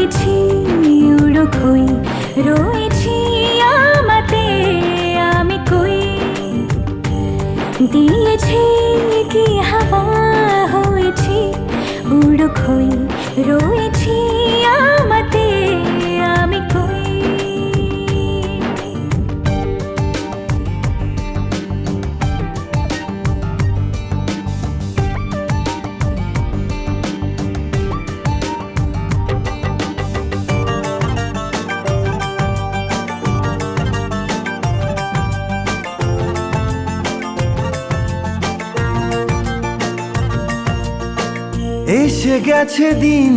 রয়েছি উড়ো রয়েছি আমাতে আমি কই দিয়েছি কি হাওয়া হয়েছি উড়ো রয়েছি আমাতে আমি কই। এসে গেছে দিন